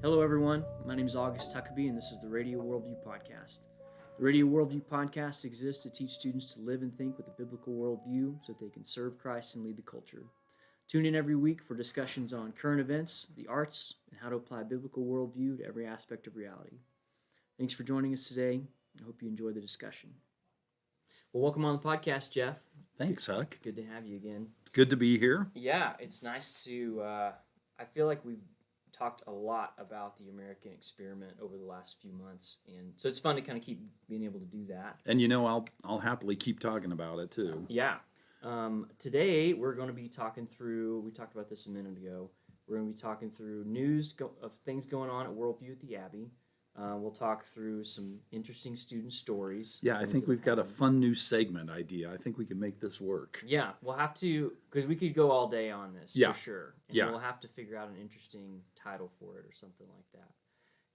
Hello, everyone. My name is August Tuckabee, and this is the Radio Worldview Podcast. The Radio Worldview Podcast exists to teach students to live and think with a biblical worldview so that they can serve Christ and lead the culture. Tune in every week for discussions on current events, the arts, and how to apply biblical worldview to every aspect of reality. Thanks for joining us today. I hope you enjoy the discussion. Well, welcome on the podcast, Jeff. Thanks, Huck. Good to have you again. It's good to be here. Yeah, it's nice to, I feel like we've talked a lot about the American experiment over the last few months, and so it's fun to kind of keep being able to do that. And I'll happily keep talking about it too. Yeah. Today we're going to be talking through, we talked about this a minute ago, we're going to be talking through news of things going on at Worldview at the Abbey. We'll talk through some interesting student stories. Yeah, I think we've got a fun new segment idea. I think we can make this work. Yeah, we'll have to, because we could go all day on this, for sure. And we'll have to figure out an interesting title for it or something like that.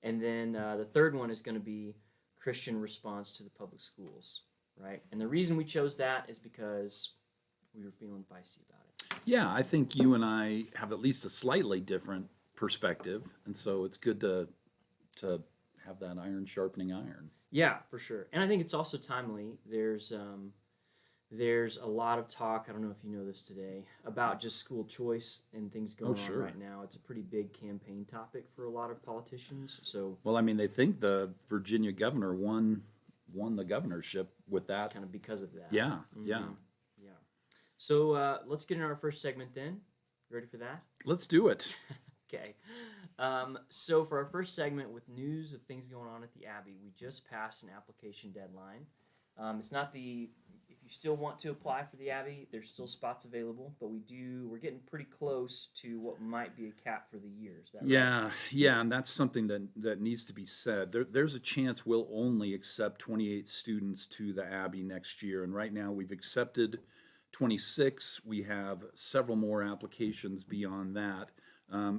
And then the third one is going to be Christian response to the public schools, right? And the reason we chose that is because we were feeling feisty about it. Yeah, I think you and I have at least a slightly different perspective, and so it's good to have that iron sharpening iron. Yeah, for sure. And I think it's also timely. There's a lot of talk, I don't know if you know this today, about just school choice and things going on right now. It's a pretty big campaign topic for a lot of politicians. So, well, I mean, they think the Virginia governor won the governorship with that. Kind of because of that. Yeah, yeah. So let's get into our first segment then. You ready for that? Let's do it. Okay. So for our first segment with news of things going on at the Abbey, we just passed an application deadline. It's not if you still want to apply for the Abbey, there's still spots available, but we're getting pretty close to what might be a cap for the year. Is that right? Yeah, and that's something that needs to be said. There's a chance we'll only accept 28 students to the Abbey next year, and right now we've accepted 26. We have several more applications beyond that.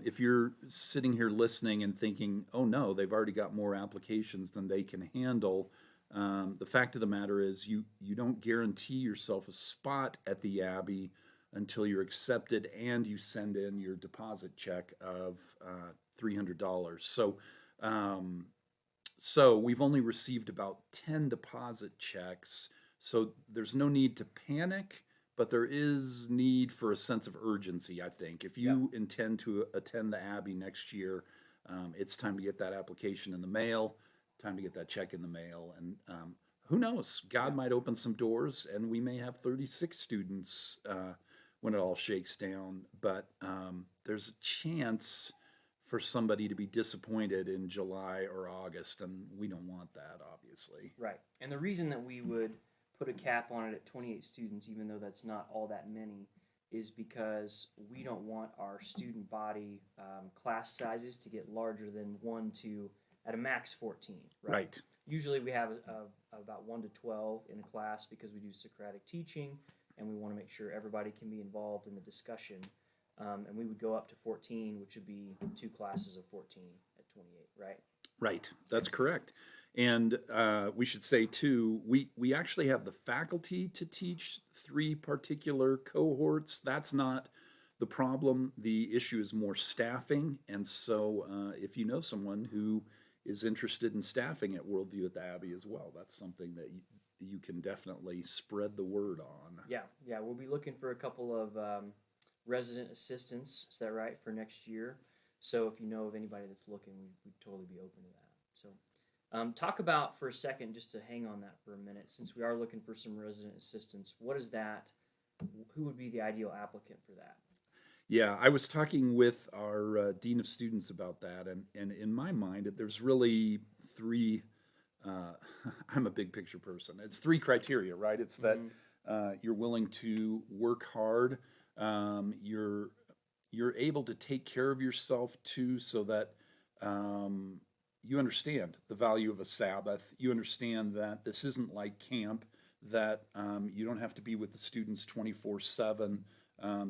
If you're sitting here listening and thinking, oh no, they've already got more applications than they can handle, the fact of the matter is you don't guarantee yourself a spot at the Abbey until you're accepted and you send in your deposit check of $300. So we've only received about 10 deposit checks, so there's no need to panic. But there is need for a sense of urgency, I think. If you intend to attend the Abbey next year, it's time to get that application in the mail, time to get that check in the mail. And who knows? God might open some doors, and we may have 36 students when it all shakes down. But there's a chance for somebody to be disappointed in July or August, and we don't want that, obviously. Right. And the reason that we would put a cap on it at 28 students, even though that's not all that many, is because we don't want our student body class sizes to get larger than 1 to, at a max, 14. Right. Usually we have about 1 to 12 in a class because we do Socratic teaching, and we want to make sure everybody can be involved in the discussion. And we would go up to 14, which would be 2 classes of 14 at 28, right? Right, that's correct. And we should say, too, we actually have the faculty to teach 3 particular cohorts. That's not the problem. The issue is more staffing. And so if you know someone who is interested in staffing at Worldview at the Abbey as well, that's something that you can definitely spread the word on. Yeah, we'll be looking for a couple of resident assistants, is that right, for next year? So if you know of anybody that's looking, we'd totally be open to that. So. Talk about for a second, just to hang on that for a minute, since we are looking for some resident assistants, what is that? Who would be the ideal applicant for that? Yeah, I was talking with our Dean of Students about that, and in my mind, there's really 3, I'm a big picture person. It's 3 criteria, right? It's that you're willing to work hard, you're able to take care of yourself too, so that you understand the value of a Sabbath. You understand that this isn't like camp, that you don't have to be with the students 24/7,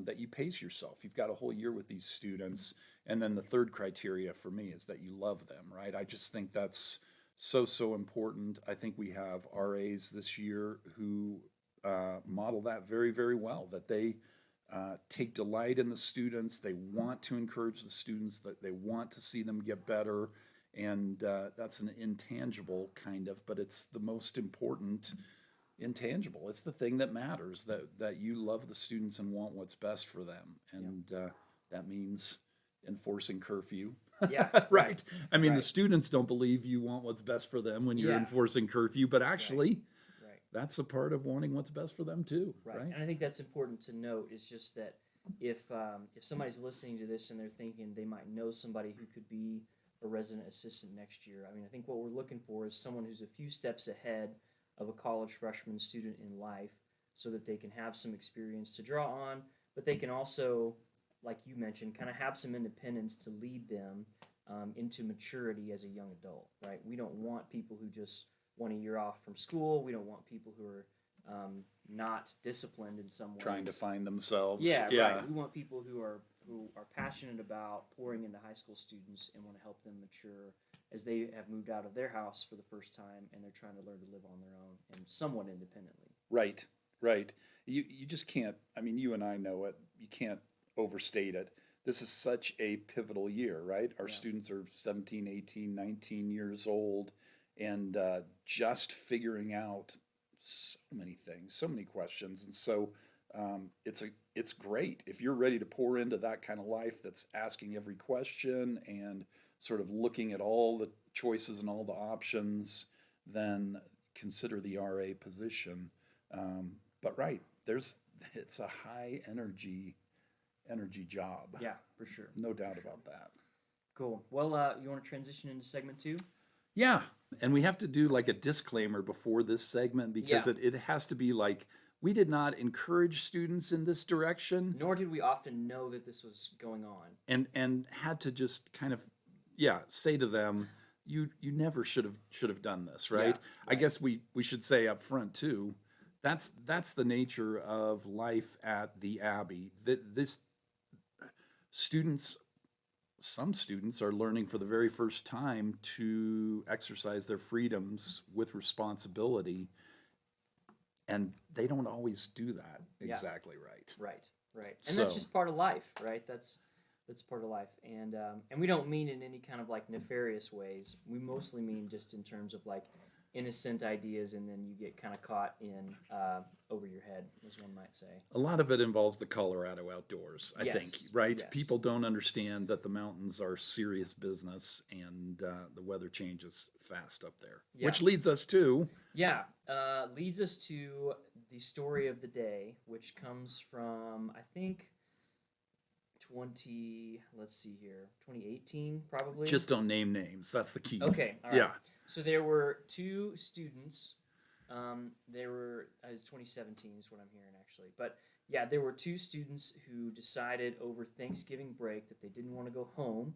that you pace yourself. You've got a whole year with these students. And then the third criteria for me is that you love them, right? I just think that's so important. I think we have RAs this year who model that very, very well, that they take delight in the students. They want to encourage the students, that they want to see them get better. And that's an intangible kind of, but it's the most important intangible. It's the thing that matters, that you love the students and want what's best for them. And that means enforcing curfew. Yeah. Right. I mean, the Right. students don't believe you want what's best for them when you're Yeah. enforcing curfew, but actually, Right. that's a part of wanting what's best for them too. Right. Right. And I think that's important to note. Is just that if somebody's listening to this and they're thinking they might know somebody who could be a resident assistant next year, I mean, I think what we're looking for is someone who's a few steps ahead of a college freshman student in life, so that they can have some experience to draw on, but they can also, like you mentioned, kind of have some independence to lead them into maturity as a young adult, right? We don't want people who just want a year off from school. We don't want people who are not disciplined in some ways. Trying to find themselves. Yeah, right. We want people who are passionate about pouring into high school students and want to help them mature as they have moved out of their house for the first time and they're trying to learn to live on their own and somewhat independently. Right, right. You just can't, I mean, you and I know it, you can't overstate it. This is such a pivotal year, right? Our students are 17, 18, 19 years old, and just figuring out so many things, so many questions. And so it's great if you're ready to pour into that kind of life that's asking every question and sort of looking at all the choices and all the options, then consider the RA position. But right, it's a high energy job. Yeah, for sure. No doubt about that. Cool. Well, you want to transition into segment 2? Yeah, and we have to do like a disclaimer before this segment because it has to be like, we did not encourage students in this direction. Nor did we often know that this was going on. And had to just kind of, say to them, you never should have done this, right? Yeah, I guess we should say up front too, that's the nature of life at the Abbey. Some students are learning for the very first time to exercise their freedoms with responsibility, and they don't always do that exactly right. Right. And that's just part of life, right? That's part of life. And we don't mean in any kind of like nefarious ways. We mostly mean just in terms of like innocent ideas, and then you get kind of caught in over your head, as one might say. A lot of it involves the Colorado outdoors, I think, right? Yes. People don't understand that the mountains are serious business, and the weather changes fast up there. Yeah. Which leads us to... leads us to the story of the day, which comes from, I think, 2018, probably. Just don't name names. That's the key. Okay, all right. Yeah. So there were two students. 2017 is what I'm hearing, actually. But yeah, there were two students who decided over Thanksgiving break that they didn't want to go home,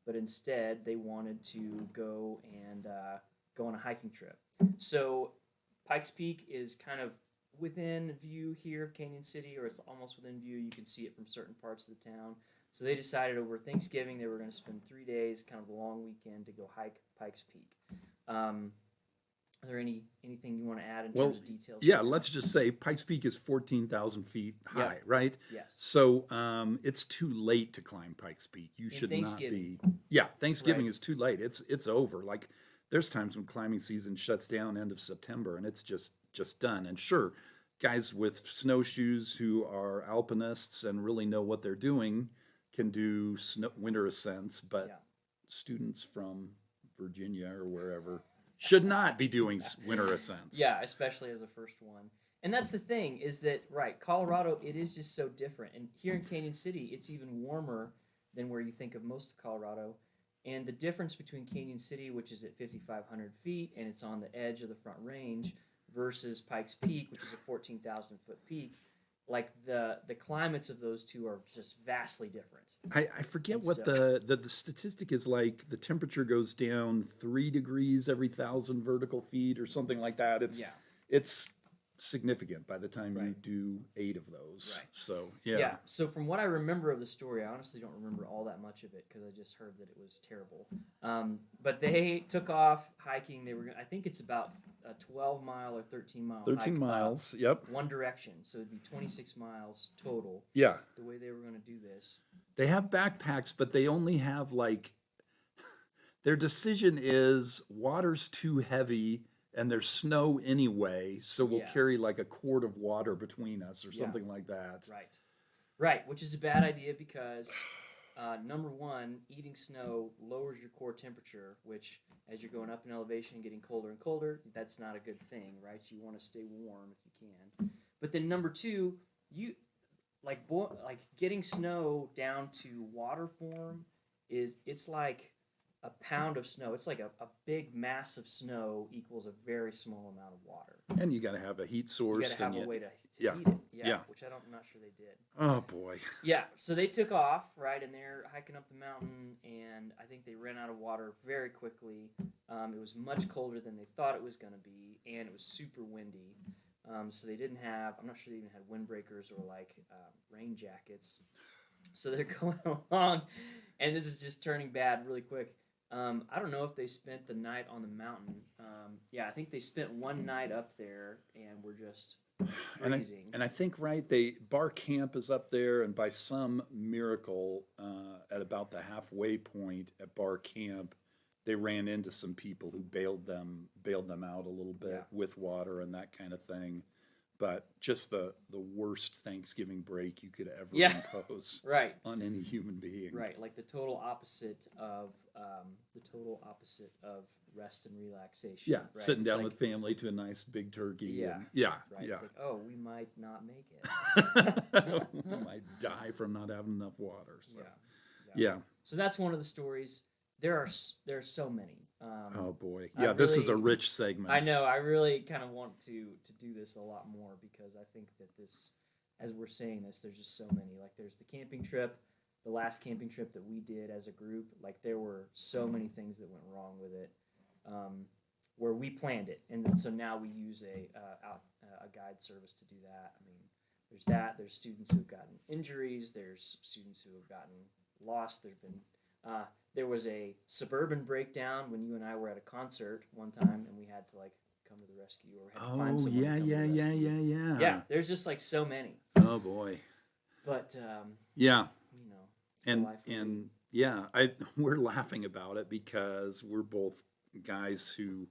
but instead they wanted to go and go on a hiking trip. So Pikes Peak is kind of within view here of Canyon City, or it's almost within view. You can see it from certain parts of the town. So they decided over Thanksgiving they were going to spend 3 days, kind of a long weekend, to go hike Pikes Peak. Are there anything you want to add in terms of details? Yeah, let's just say Pikes Peak is 14,000 feet high, right? Yes. So it's too late to climb Pikes Peak. You should not be. Yeah, Thanksgiving is too late. It's over. Like, there's times when climbing season shuts down end of September, and it's just done. And sure, guys with snowshoes who are alpinists and really know what they're doing can do winter ascents, but students from Virginia or wherever should not be doing winter ascents. Yeah, especially as a first one. And that's the thing, is that, right, Colorado, it is just so different. And here in Canyon City, it's even warmer than where you think of most of Colorado. And the difference between Canyon City, which is at 5,500 feet, and it's on the edge of the Front Range, versus Pikes Peak, which is a 14,000-foot peak, like the climates of those two are just vastly different. I forget what the statistic is. Like, the temperature goes down 3 degrees every 1,000 vertical feet or something like that. It's significant by the time you Right. do 8 of those. Right. So Yeah. So from what I remember of the story, I honestly don't remember all that much of it because I just heard that it was terrible. But they took off hiking. They were, I think it's about a 12-mile or 13-mile 13 hike miles. Yep. one direction. So it'd be 26 miles total. Yeah. The way they were going to do this. They have backpacks, but they only have like their decision is water's too heavy and there's snow anyway, so we'll Yeah. carry like a quart of water between us or Yeah. something like that. Right. Right, which is a bad idea because number one, eating snow lowers your core temperature, which as you're going up in elevation and getting colder and colder, that's not a good thing, right? You want to stay warm if you can. But then number two, you like getting snow down to water form it's like a pound of snow. It's like a big mass of snow equals a very small amount of water. And you got to have a heat You source. got to have and a way to yeah. heat it. Yeah. Which I'm not sure they did. Oh boy. Yeah, so they took off, right, and they're hiking up the mountain, and I think they ran out of water very quickly. It was much colder than they thought it was going to be, and it was super windy. So they didn't have, I'm not sure they even had windbreakers or like rain jackets. So they're going along, and this is just turning bad really quick. I don't know if they spent the night on the mountain. Yeah, I think they spent one night up there and were just freezing. And I think they bar camp is up there, and by some miracle, at about the halfway point at bar camp, they ran into some people who bailed them out a little bit with water and that kind of thing. But just the worst Thanksgiving break you could ever impose Right. on any human being. Right, like the total opposite of rest and relaxation. Yeah, right? sitting It's down like, with family to a nice big turkey. Yeah, And, yeah, right. yeah. It's like, oh, we might not make it. We might die from not having enough water. So. Yeah. Yeah. So that's one of the stories. There are so many. Oh boy. I Yeah, this is a really- rich segment. I know. I really kind of want to do this a lot more because I think that this, as we're saying this, there's just so many. Like there's the camping trip, the last camping trip that we did as a group. Like there were so many things that went wrong with it, where we planned it, and then, so now we use a guide service to do that. I mean, there's that. There's students who have gotten injuries. There's students who have gotten lost. There's been there was a suburban breakdown when you and I were at a concert one time, and we had to like come to the rescue, or had to find someone to come to the rescue. Yeah, there's just like so many. Oh boy. But Yeah. you know, it's the life we lead. And yeah, we're laughing about it because we're both guys who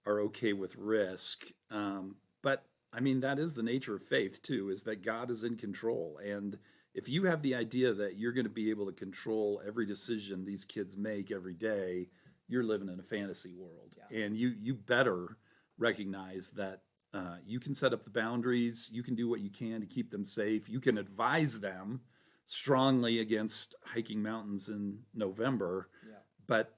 are okay with risk. But I mean, that is the nature of faith too, is that God is in control. And if you have the idea that you're going to be able to control every decision these kids make every day, you're living in a fantasy world. Yeah. And you better recognize that you can set up the boundaries, you can do what you can to keep them safe, you can advise them strongly against hiking mountains in November, but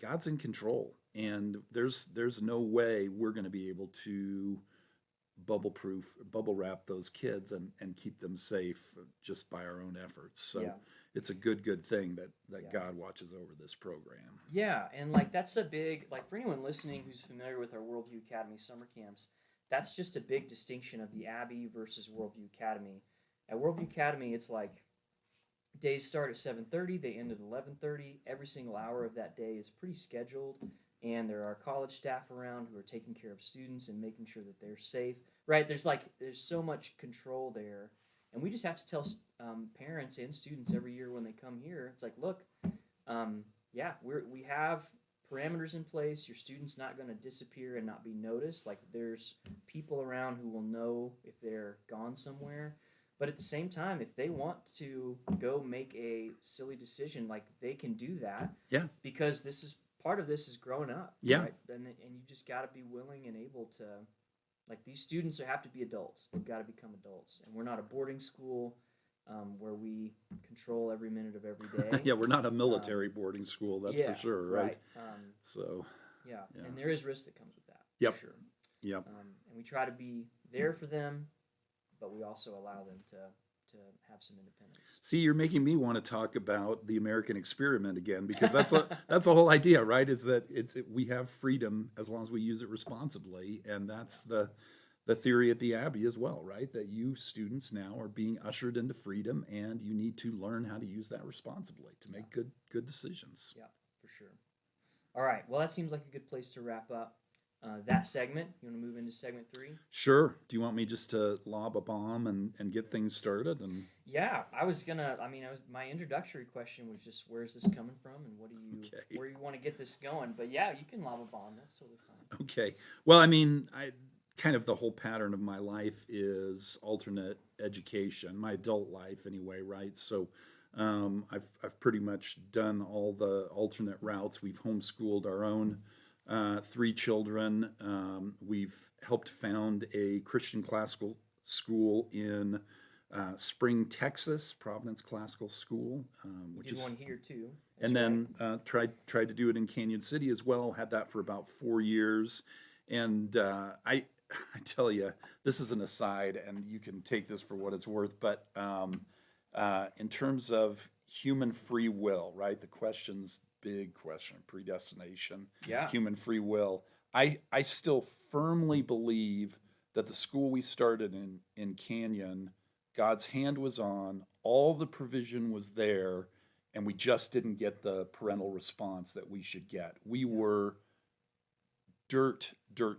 God's in control, and there's no way we're going to be able to bubble wrap those kids and keep them safe just by our own efforts. So it's a good thing that God watches over this program. Yeah, and like that's a big, like for anyone listening who's familiar with our Worldview Academy summer camps, that's just a big distinction of the Abbey versus Worldview Academy. At Worldview Academy, it's like days start at 7:30, they end at 11:30. Every single hour of that day is pretty scheduled, and there are college staff around who are taking care of students and making sure that they're safe. Right? There's so much control there, and we just have to tell parents and students every year when they come here. It's like, look, we have parameters in place. Your student's not going to disappear and not be noticed. Like there's people around who will know if they're gone somewhere. But at the same time, if they want to go make a silly decision, like they can do that. Yeah. Because this is part of this is growing up. Yeah. Right? And you just got to be willing and able to. Like these students have to be adults. They've got to become adults. And we're not a boarding school where we control every minute of every day. Yeah, we're not a military boarding school, that's for sure, right? So. Yeah, and there is risk that comes with that. Yep. For sure. Yep. And we try to be there for them, but we also allow them to have some independence. See, you're making me want to talk about the American experiment again, because that's the whole idea, right? Is that we have freedom as long as we use it responsibly, and that's the theory at the Abbey as well, right? That you students now are being ushered into freedom, and you need to learn how to use that responsibly to make good decisions. Yeah, for sure. All right. Well, that seems like a good place to wrap up that segment. You want to move into segment 3? Sure. Do you want me just to lob a bomb and get things started? And Yeah, I was gonna. I mean, my introductory question was just, where's this coming from, and okay, where you want to get this going? But yeah, you can lob a bomb. That's totally fine. okay. Well, I mean, I kind of the whole pattern of my life is alternate education, my adult life anyway, right? So I've pretty much done all the alternate routes. We've homeschooled our own 3 children. We've helped found a Christian classical school in Spring, Texas, Providence Classical School, We which did is, one here too. and That's right. then tried to do it in Canyon City as well. Had that for about 4 years, and I tell you, this is an aside, and you can take this for what it's worth. But in terms of human free will, right? The question's big question: predestination, Yeah. human free will. I still firmly believe that the school we started in Canyon, God's hand was on, all the provision was there, and we just didn't get the parental response that we should get. We were dirt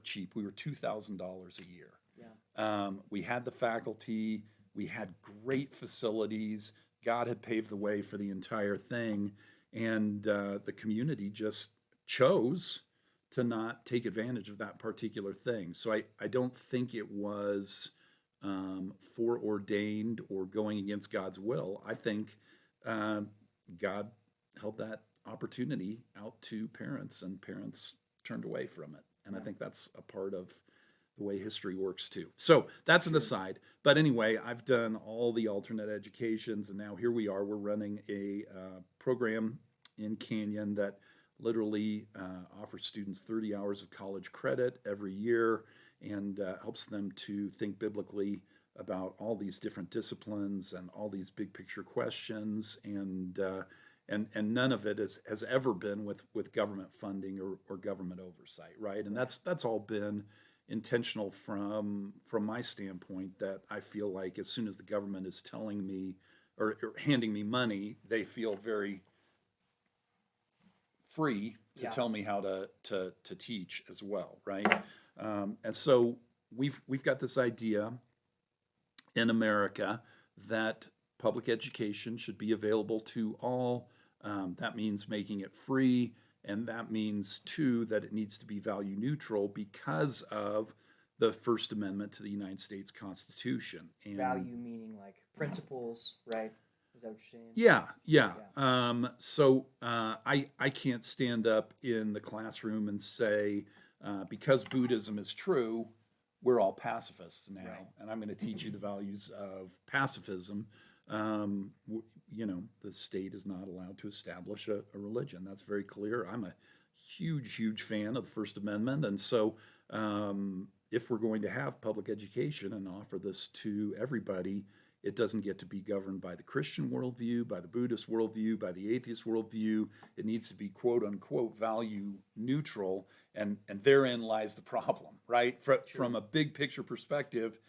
cheap. We were $2,000 a year. Yeah. We had the faculty, we had great facilities. God had paved the way for the entire thing, and the community just chose to not take advantage of that particular thing. So I don't think it was foreordained or going against God's will. I think God held that opportunity out to parents, and parents turned away from it. And I think that's a part of the way history works too. So that's an aside. But anyway, I've done all the alternate educations, and now here we are. We're running a program in Canyon that literally offers students 30 hours of college credit every year, and helps them to think biblically about all these different disciplines and all these big picture questions. And none of it has ever been with government funding or government oversight, right? And that's all been intentional from my standpoint, that I feel like as soon as the government is telling me or handing me money, they feel very free to tell me how to teach as well, right? And so we've got this idea in America that public education should be available to all. That means making it free, and that means too that it needs to be value neutral because of the First Amendment to the United States Constitution. And Value meaning like principles, right? Is that what you're saying? yeah. So I can't stand up in the classroom and say, because Buddhism is true, we're all pacifists now, Right. and I'm going to teach you the values of pacifism. The state is not allowed to establish a religion. That's very clear. I'm a huge fan of the First Amendment, and so if we're going to have public education and offer this to everybody, it doesn't get to be governed by the Christian worldview, by the Buddhist worldview, by the atheist worldview. It needs to be quote unquote value neutral, and therein lies the problem, right? From a big picture perspective,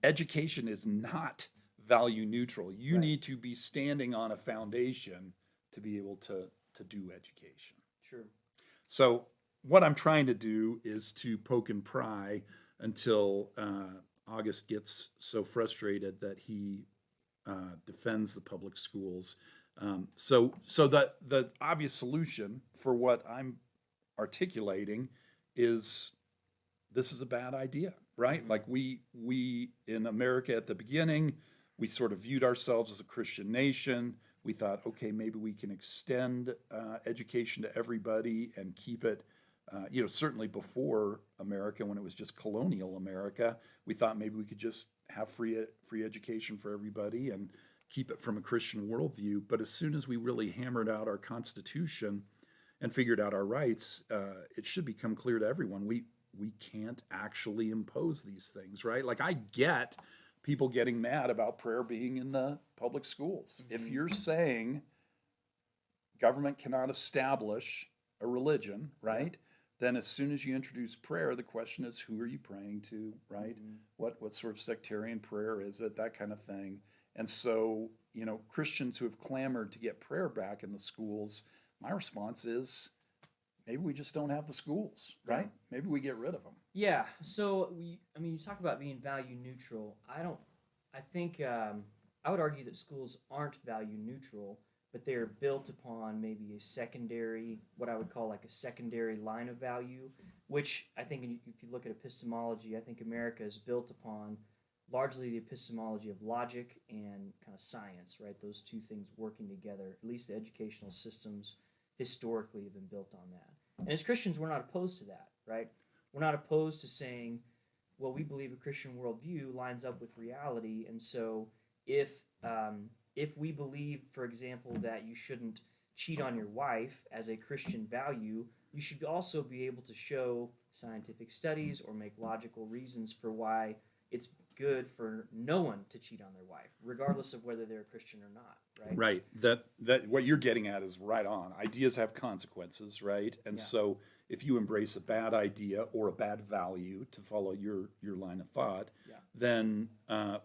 education is not value neutral. You need to be standing on a foundation to be able to do education. Sure. So what I'm trying to do is to poke and pry until August gets so frustrated that he defends the public schools. So the obvious solution for what I'm articulating is this is a bad idea, right? Mm-hmm. Like we in America at the beginning, we sort of viewed ourselves as a Christian nation. We thought, okay, maybe we can extend education to everybody and keep it, certainly before America, when it was just colonial America, we thought maybe we could just have free education for everybody and keep it from a Christian worldview. But as soon as we really hammered out our Constitution and figured out our rights, it should become clear to everyone we can't actually impose these things, right? Like I get people getting mad about prayer being in the public schools. Mm-hmm. If you're saying government cannot establish a religion, right, then as soon as you introduce prayer, the question is, who are you praying to, right? Mhm. What sort of sectarian prayer is it, that kind of thing. And so, Christians who have clamored to get prayer back in the schools, my response is, maybe we just don't have the schools, Yeah. right? Maybe we get rid of them. Yeah. So you talk about being value neutral. I think I would argue that schools aren't value neutral, but they're built upon maybe a secondary, what I would call like a secondary line of value, which I think if you look at epistemology, I think America is built upon largely the epistemology of logic and kind of science, right? Those two things working together. At least the educational systems historically have been built on that. And as Christians, we're not opposed to that, right? We're not opposed to saying, well, we believe a Christian worldview lines up with reality, and so if if we believe, for example, that you shouldn't cheat on your wife as a Christian value, you should also be able to show scientific studies or make logical reasons for why it's good for no one to cheat on their wife, regardless of whether they're a Christian or not, right? Right. That what you're getting at is right on. Ideas have consequences, right? And Yeah. so if you embrace a bad idea or a bad value, to follow your line of thought, Yeah. then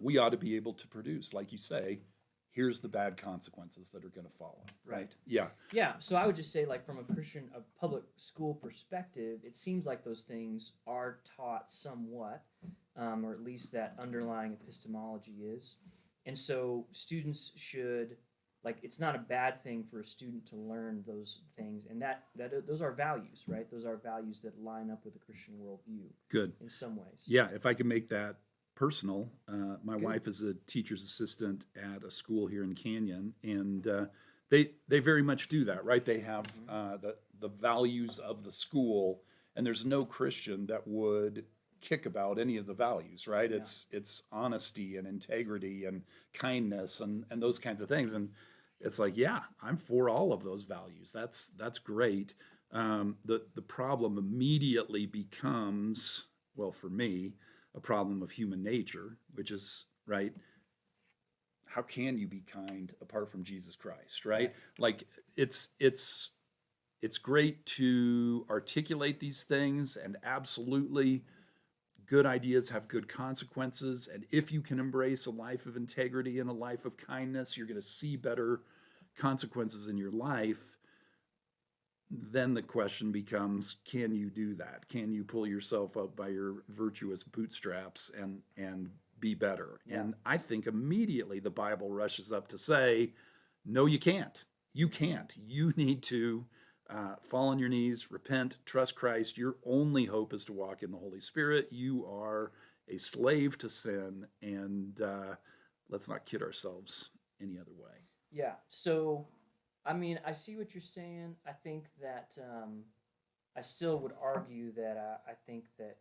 we ought to be able to produce, like you say, here's the bad consequences that are going to follow. Right. Yeah. Yeah, so I would just say, like, from a public school perspective, it seems like those things are taught somewhat, or at least that underlying epistemology is. And so students should, like, it's not a bad thing for a student to learn those things, and that those are values, right? Those are values that line up with the Christian worldview Good. in some ways. Yeah. If I can make that personal, my Good. wife is a teacher's assistant at a school here in Canyon, and they very much do that, right? They have the values of the school, and there's no Christian that would kick about any of the values, right? Yeah. It's honesty and integrity and kindness and those kinds of things, and it's like, yeah, I'm for all of those values. That's great. The problem immediately becomes, well, for me, a problem of human nature, which is, right, how can you be kind apart from Jesus Christ, right? Right. Like it's great to articulate these things, and absolutely good ideas have good consequences, and if you can embrace a life of integrity and a life of kindness, you're going to see better consequences in your life. Then the question becomes, can you do that? Can you pull yourself up by your virtuous bootstraps and be better? Yeah. And I think immediately the Bible rushes up to say, no, you can't. You can't. You need to fall on your knees, repent, trust Christ. Your only hope is to walk in the Holy Spirit. You are a slave to sin, and let's not kid ourselves any other way. Yeah. So, I mean, I see what you're saying. I think that I still would argue that I think that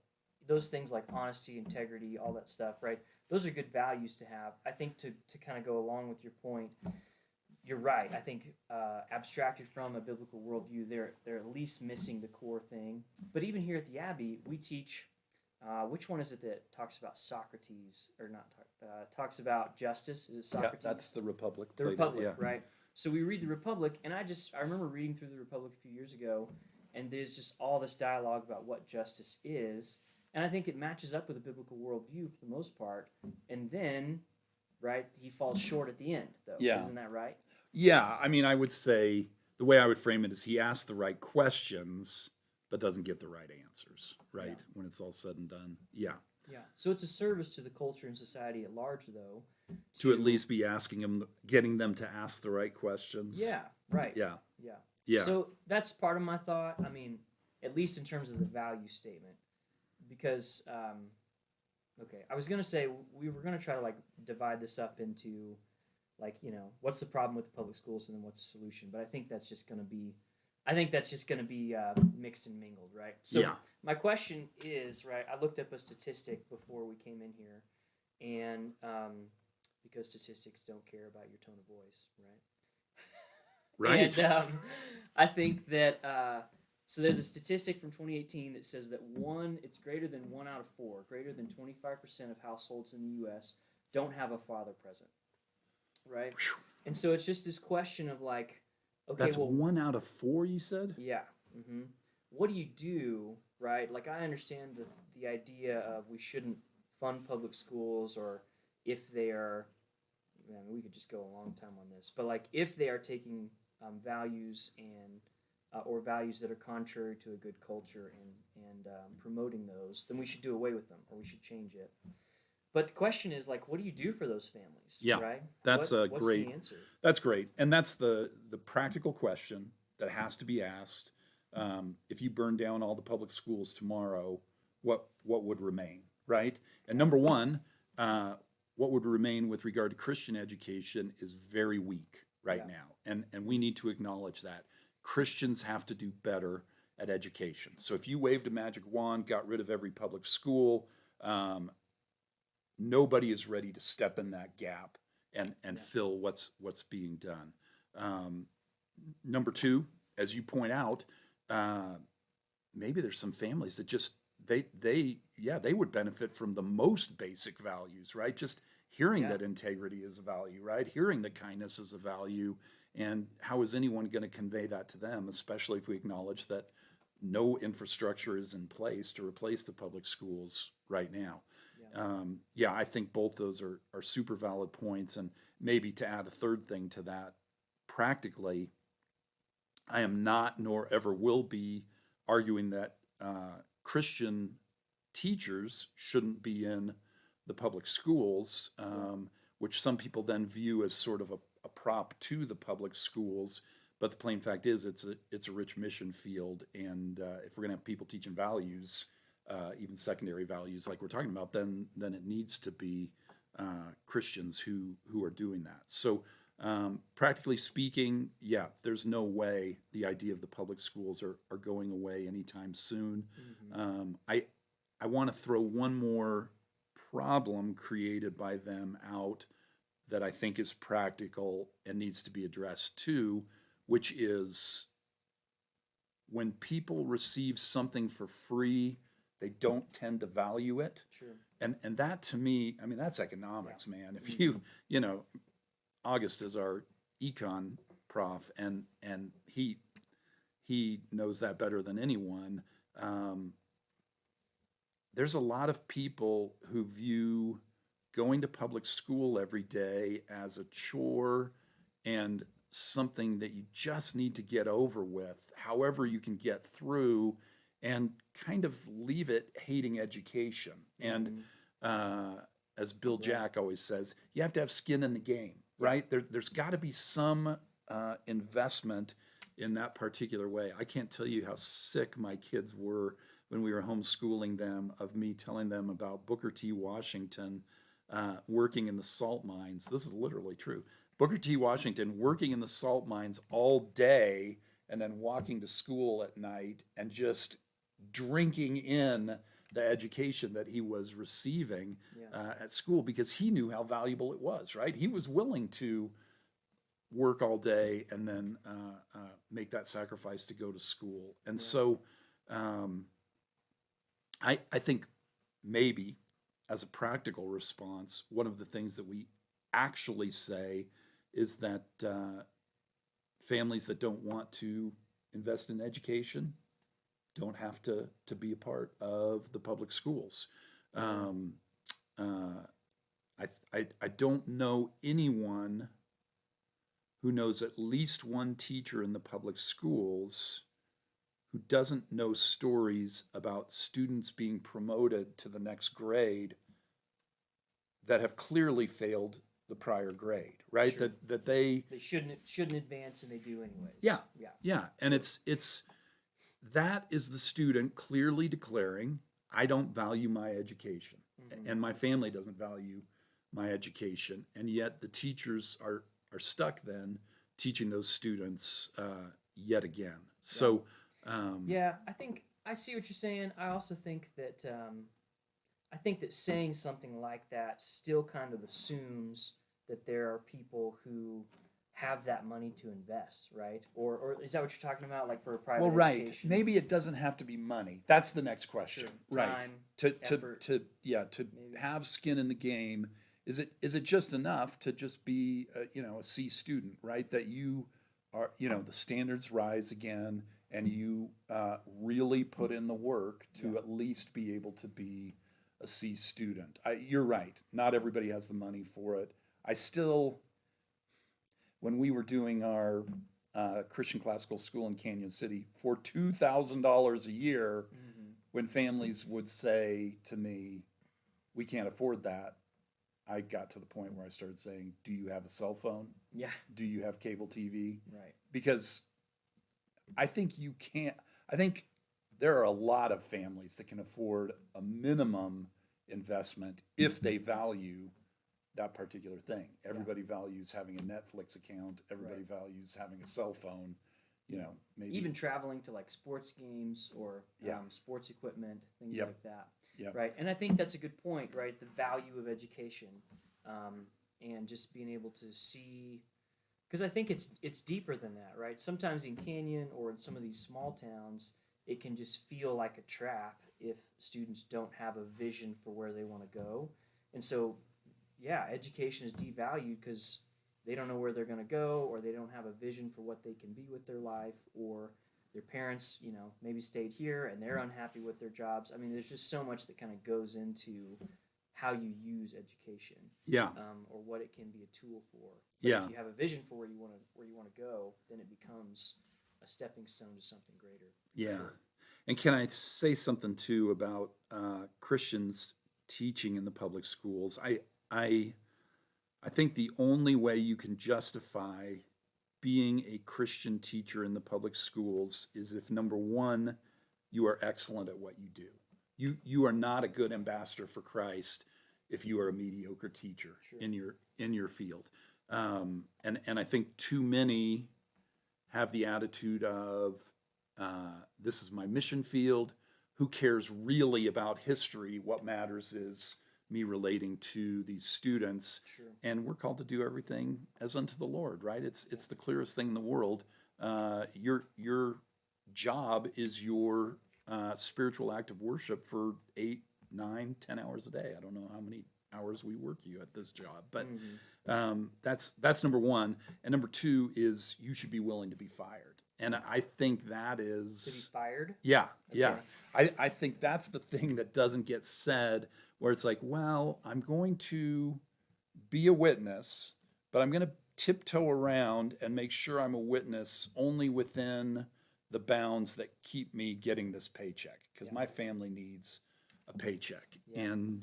those things like honesty, integrity, all that stuff, right? Those are good values to have. I think to kind of go along with your point, you're right. I think abstracted from a biblical worldview, they're at least missing the core thing. But even here at the Abbey, we teach. Which one is it that talks about Socrates, or not? Talks about justice. Is it Socrates? Yeah, that's the Republic. The Plato, Republic, yeah. right? So we read the Republic, and I remember reading through the Republic a few years ago, and there's just all this dialogue about what justice is, and I think it matches up with a biblical worldview for the most part. And then, right, he falls short at the end, though. Yeah. Isn't that right? Yeah, I mean, I would say the way I would frame it is he asks the right questions, but doesn't get the right answers, right? Yeah. When it's all said and done. Yeah. Yeah. So it's a service to the culture and society at large, though. To at least be asking them, getting them to ask the right questions. Yeah. Right. Yeah. Yeah. Yeah. So that's part of my thought. I mean, at least in terms of the value statement, because okay, I was gonna say we were gonna try to like divide this up into like, what's the problem with the public schools and then what's the solution. But I think that's just gonna be mixed and mingled, right? So Yeah. my question is, right, I looked up a statistic before we came in here, and because statistics don't care about your tone of voice, right? Right. And I think that so there's a statistic from 2018 that says that it's greater than 1 out of 4, greater than 25% of households in the U.S. don't have a father present, right? Whew. And so it's just this question of like, okay, That's well, 1 out of 4, you said? yeah, mm-hmm. what do you do, right? Like I understand the idea of we shouldn't fund public schools, or if they are, man, we could just go a long time on this, but like if they are taking values and or values that are contrary to a good culture and promoting those, then we should do away with them or we should change it. But the question is like, what do you do for those families, Yeah, right? that's a What's great. the answer? That's great, and that's the practical question that has to be asked. If you burn down all the public schools tomorrow, what would remain, right? And number one, what would remain with regard to Christian education is very weak right Yeah. now, and we need to acknowledge that Christians have to do better at education. So if you waved a magic wand, got rid of every public school, um, nobody is ready to step in that gap and Yeah. fill what's being done. Um, Number two, as you point out, uh, maybe there's some families that just they would benefit from the most basic values, right? Just hearing Yeah. that integrity is a value, right? Hearing that kindness is a value, and how is anyone going to convey that to them, especially if we acknowledge that no infrastructure is in place to replace the public schools right now. Yeah. Yeah, I think both those are super valid points. And maybe to add a third thing to that, practically, I am not nor ever will be arguing that Christian teachers shouldn't be in the public schools, which some people then view as sort of a prop to the public schools. But the plain fact is, it's a rich mission field, and if we're going to have people teaching values, even secondary values like we're talking about, then it needs to be Christians who are doing that. So practically speaking, yeah, there's no way the idea of the public schools are going away anytime soon. Mm-hmm. I want to throw one more problem created by them out that I think is practical and needs to be addressed too, which is when people receive something for free, they don't tend to value it. Sure. And that to me, I mean, that's economics, Yeah. man. If Mm-hmm. you know, August is our econ prof, and he knows that better than anyone. Um, there's a lot of people who view going to public school every day as a chore and something that you just need to get over with, however you can get through, and kind of leave it hating education. And as Bill Yeah. Jack always says, you have to have skin in the game, right? There's got to be some investment in that particular way. I can't tell you how sick my kids were when we were homeschooling them of me telling them about Booker T. Washington working in the salt mines. This is literally true. Booker T. Washington working in the salt mines all day and then walking to school at night and just drinking in the education that he was receiving Yeah. at school because he knew how valuable it was, right? He was willing to work all day and then make that sacrifice to go to school. And Yeah. so I think maybe as a practical response, one of the things that we actually say is that families that don't want to invest in education don't have to be a part of the public schools. Um, I don't know anyone who knows at least one teacher in the public schools who doesn't know stories about students being promoted to the next grade that have clearly failed the prior grade, right? Sure. That they shouldn't advance, and they do anyways. yeah Yeah. yeah, and it's that is the student clearly declaring, I don't value my education, Mm-hmm. and my family doesn't value my education, and yet the teachers are stuck then teaching those students yet again. So Yeah, I think I see what you're saying. I also think that saying something like that still kind of assumes that there are people who have that money to invest, right? Or is that what you're talking about, like for a private well, right. education? Maybe it doesn't have to be money. That's the next question. Sure. Right. Time, To effort, to maybe. have skin in the game. Is it just enough to just be a C student, right? That you are, the standards rise again and you really put in the work to at least be able to be a C student. You're right. Not everybody has the money for it. I still, when we were doing our Christian classical school in Canyon City for $2,000 a year, when families would say to me, "We can't afford that," I got to the point where I started saying, "Do you have a cell phone? Yeah. Do you have cable TV?" Right. Because I think you can't, I think there are a lot of families that can afford a minimum investment if they value that particular thing. Everybody values having a Netflix account, everybody values having a cell phone, maybe. Even traveling to like sports games or sports equipment, things like that. Yep. Right. And I think that's a good point, right? The value of education, and just being able to see, because I think it's deeper than that, right? Sometimes in Canyon or in some of these small towns, it can just feel like a trap if students don't have a vision for where they want to go. And so, education is devalued because they don't know where they're going to go, or they don't have a vision for what they can be with their life, or their parents, maybe stayed here and they're unhappy with their jobs. I mean, there's just so much that kind of goes into how you use education, or what it can be a tool for. But if you have a vision for where you want to go, then it becomes a stepping stone to something greater. Yeah. Sure. And can I say something too about Christians teaching in the public schools? I think the only way you can justify being a Christian teacher in the public schools is if, number one, you are excellent at what you do. You are not a good ambassador for Christ if you are a mediocre teacher in your field. And I think too many have the attitude of, this is my mission field. Who cares really about history? What matters is me relating to these students. And we're called to do everything as unto the Lord, right? It's the clearest thing in the world. Your job is your spiritual act of worship for 8, 9, 10 hours a day. I don't know how many hours we work you at this job, but that's number one. And number two is you should be willing to be fired. And I think that is... To be fired? Yeah, okay. Yeah. I think that's the thing that doesn't get said, where it's like, well, I'm going to be a witness, but I'm going to tiptoe around and make sure I'm a witness only within the bounds that keep me getting this paycheck, because my family needs a paycheck. And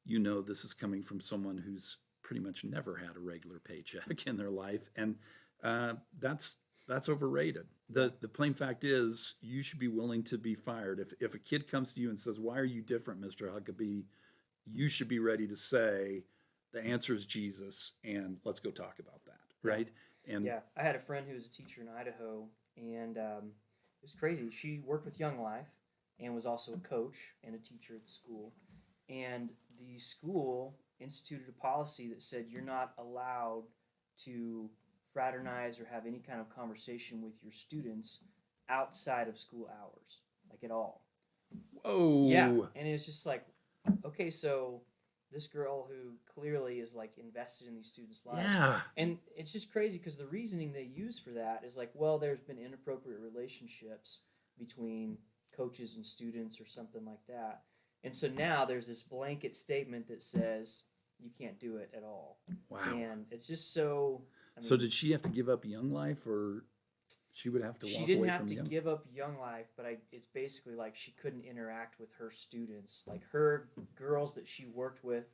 this is coming from someone who's pretty much never had a regular paycheck in their life, and that's overrated. The plain fact is, you should be willing to be fired. If a kid comes to you and says, "Why are you different, Mr. Huckabee?" you should be ready to say, the answer is Jesus, and let's go talk about that, right? And I had a friend who was a teacher in Idaho, and it was crazy. She worked with Young Life and was also a coach and a teacher at the school. And the school instituted a policy that said you're not allowed to fraternize or have any kind of conversation with your students outside of school hours, like at all. Whoa. Yeah, and it's just like, okay, so this girl who clearly is like invested in these students' lives. Yeah. And it's just crazy because the reasoning they use for that is like, well, there's been inappropriate relationships between coaches and students or something like that. And so now there's this blanket statement that says you can't do it at all. Wow. And it's just so... so did she have to give up Young Life, or she would have to walk away from She didn't have to give up Young Life, but it's basically like she couldn't interact with her students. Like her girls that she worked with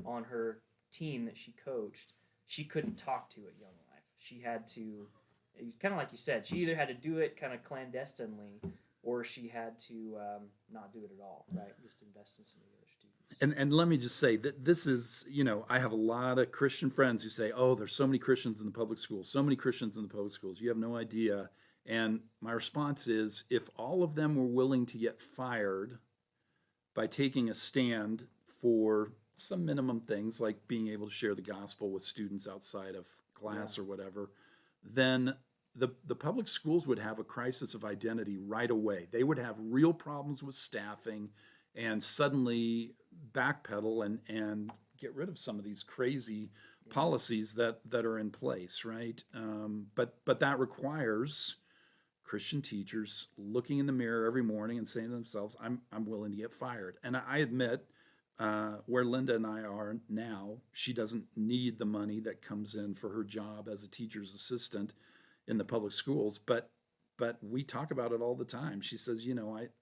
on her team that she coached, she couldn't talk to at Young Life. She had to, it's kind of like you said, she either had to do it kind of clandestinely, or she had to not do it at all, right? Just invest in some of the other students. And let me just say that this is, I have a lot of Christian friends who say, oh, there's so many Christians in the public schools, so many Christians in the public schools. You have no idea. And my response is, if all of them were willing to get fired by taking a stand for some minimum things, like being able to share the gospel with students outside of class or whatever, then the public schools would have a crisis of identity right away. They would have real problems with staffing and suddenly backpedal and get rid of some of these crazy policies that are in place, right? But that requires Christian teachers looking in the mirror every morning and saying to themselves, I'm willing to get fired. And I admit, where Linda and I are now, she doesn't need the money that comes in for her job as a teacher's assistant in the public schools, but we talk about it all the time. She says,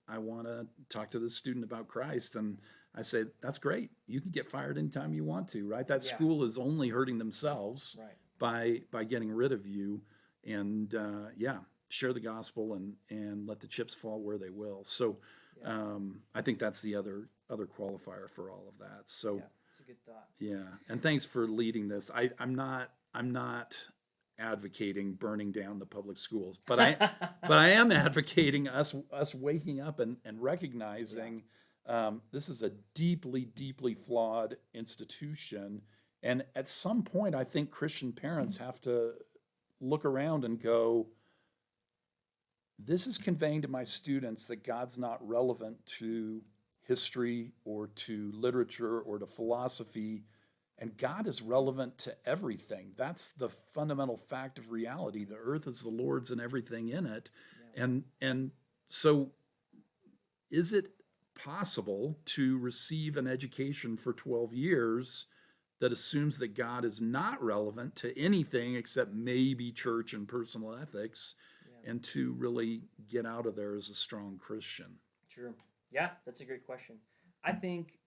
I want to talk to this student about Christ. And I say, that's great. You can get fired anytime you want to, right? That Yeah. school is only hurting themselves Right. by getting rid of you. And share the gospel and let the chips fall where they will. So Yeah. I think that's the other qualifier for all of that. So Yeah. It's a good thought. yeah, and thanks for leading this. I'm not advocating burning down the public schools, but I am advocating us waking up and recognizing this is a deeply, deeply flawed institution. And at some point, I think Christian parents have to look around and go, this is conveying to my students that God's not relevant to history or to literature or to philosophy, and God is relevant to everything. That's the fundamental fact of reality. The earth is the Lord's and everything in it. Yeah. And so is it possible to receive an education for 12 years that assumes that God is not relevant to anything except maybe church and personal ethics, Yeah. and to really get out of there as a strong Christian? True. Yeah, that's a great question. I think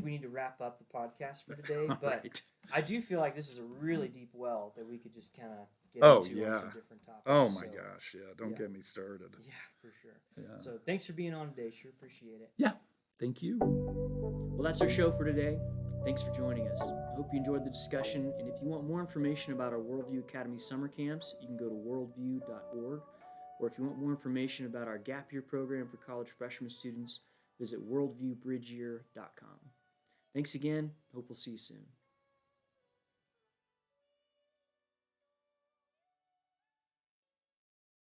we need to wrap up the podcast for today, but Right. I do feel like this is a really deep well that we could just kind of get Oh, into yeah. on some different topics. Oh my So, gosh, yeah, don't yeah. get me started. Yeah, for sure. Yeah. So thanks for being on today. Sure appreciate it. Yeah, thank you. Well, that's our show for today. Thanks for joining us. I hope you enjoyed the discussion, and if you want more information about our Worldview Academy summer camps, you can go to worldview.org, or if you want more information about our gap year program for college freshman students, visit worldviewbridgeyear.com. Thanks again. Hope we'll see you soon.